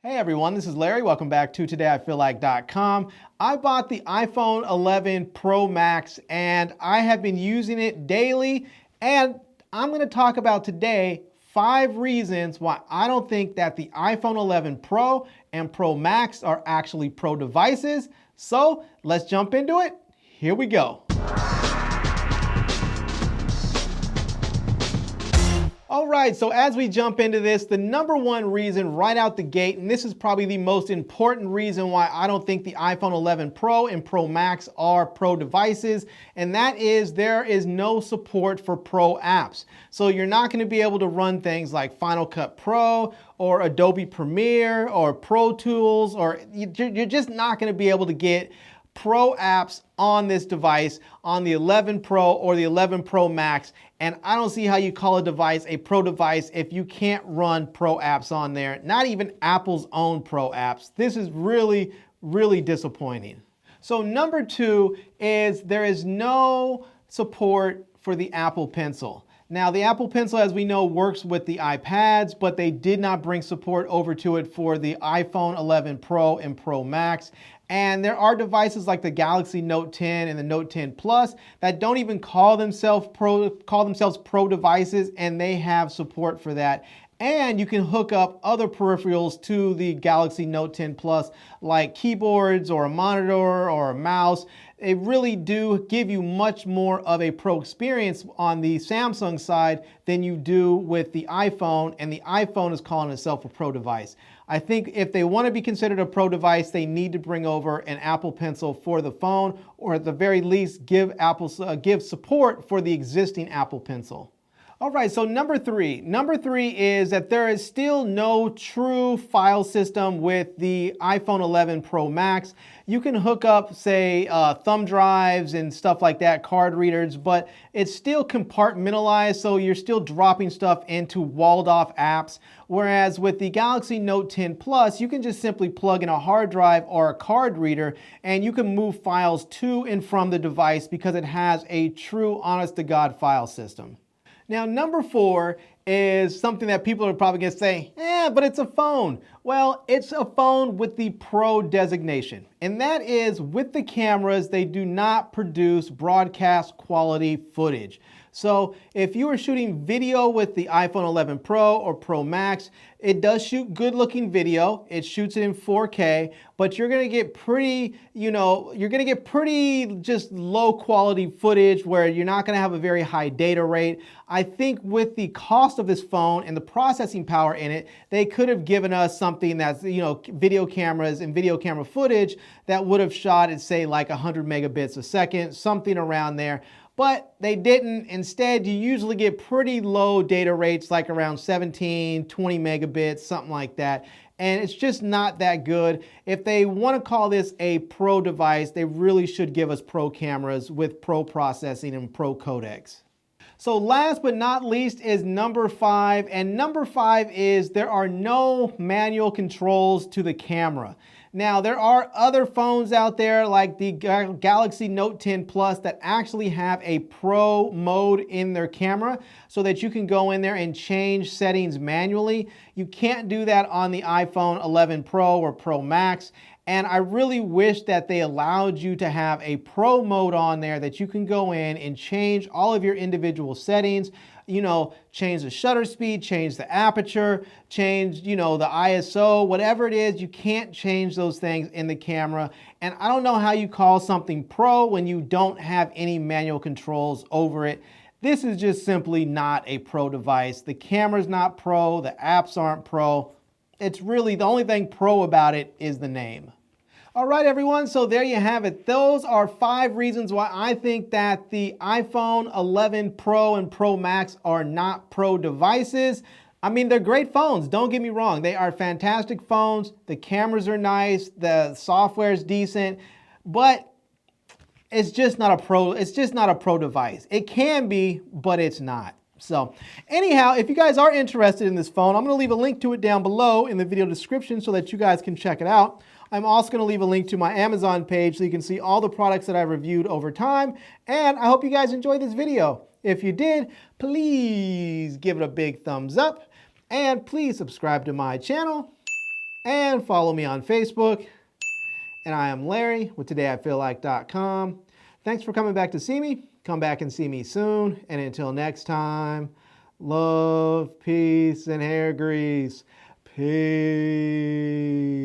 Hey everyone, this is Larry. Welcome back to TodayIFeelLike.com. I bought the iPhone 11 Pro Max and I have been using it daily, and I'm going to talk about today 5 reasons why I don't think that the iPhone 11 Pro and Pro Max are actually pro devices. So let's jump into it. Here we go. All right, so as we jump into this, the number one reason right out the gate, and this is probably the most important reason why I don't think the iPhone 11 Pro and Pro Max are pro devices, and that is there is no support for pro apps. So you're not going to be able to run things like Final Cut Pro or Adobe Premiere or Pro Tools, or you're just not going to be able to get pro apps on this device, on the 11 Pro or the 11 Pro Max, and I don't see how you call a device a pro device if you can't run pro apps on there, not even Apple's own pro apps. This is really, really disappointing. So number 2 is there is no support for the Apple Pencil. Now, the Apple Pencil, as we know, works with the iPads, but they did not bring support over to it for the iPhone 11 Pro and Pro Max. And there are devices like the Galaxy Note 10 and the Note 10 Plus that don't even call themselves pro devices, and they have support for that. And you can hook up other peripherals to the Galaxy Note 10 Plus, like keyboards or a monitor or a mouse. They really do give you much more of a pro experience on the Samsung side than you do with the iPhone, and the iPhone is calling itself a pro device. I think if they want to be considered a pro device, they need to bring over an Apple Pencil for the phone, or at the very least give support for the existing Apple Pencil. All right, so number 3. Number 3 is that there is still no true file system with the iPhone 11 Pro Max. You can hook up, say, thumb drives and stuff like that, card readers, but it's still compartmentalized, so you're still dropping stuff into walled-off apps. Whereas with the Galaxy Note 10 Plus, you can just simply plug in a hard drive or a card reader, and you can move files to and from the device because it has a true, honest-to-God file system. Now, number 4 is something that people are probably going to say, but it's a phone. Well, it's a phone with the Pro designation. And that is, with the cameras, they do not produce broadcast quality footage. So if you are shooting video with the iPhone 11 Pro or Pro Max, it does shoot good looking video. It shoots it in 4K, but you're going to get pretty, just low quality footage where you're not going to have a very high data rate. I think with the cost of this phone and the processing power in it, they could have given us something that's, video cameras and video camera footage that would have shot at, say, like 100 megabits a second, something around there. But they didn't. Instead, you usually get pretty low data rates, like around 17, 20 megabits, something like that. And it's just not that good. If they want to call this a pro device, they really should give us pro cameras with pro processing and pro codecs. So last but not least is number 5, and number 5 is there are no manual controls to the camera. Now, there are other phones out there like the Galaxy Note 10 Plus that actually have a pro mode in their camera so that you can go in there and change settings manually. You can't do that on the iPhone 11 Pro or Pro Max. And I really wish that they allowed you to have a pro mode on there that you can go in and change all of your individual settings, change the shutter speed, change the aperture, change, the ISO, whatever it is. You can't change those things in the camera. And I don't know how you call something pro when you don't have any manual controls over it. This is just simply not a pro device. The camera's not pro, the apps aren't pro. It's really, the only thing pro about it is the name. All right, everyone, so there you have it. Those are 5 reasons why I think that the iPhone 11 Pro and Pro Max are not pro devices. I mean, they're great phones, don't get me wrong. They are fantastic phones. The cameras are nice, the software is decent, but it's just not a pro device. It can be, but it's not. So anyhow, if you guys are interested in this phone, I'm going to leave a link to it down below in the video description so that you guys can check it out. I'm also going to leave a link to my Amazon page so you can see all the products that I've reviewed over time. And I hope you guys enjoyed this video. If you did, please give it a big thumbs up and please subscribe to my channel. and follow me on Facebook. And I am Larry with TodayIFeelLike.com. Thanks for coming back to see me. Come back and see me soon. And until next time, love, peace, and hair grease. Peace.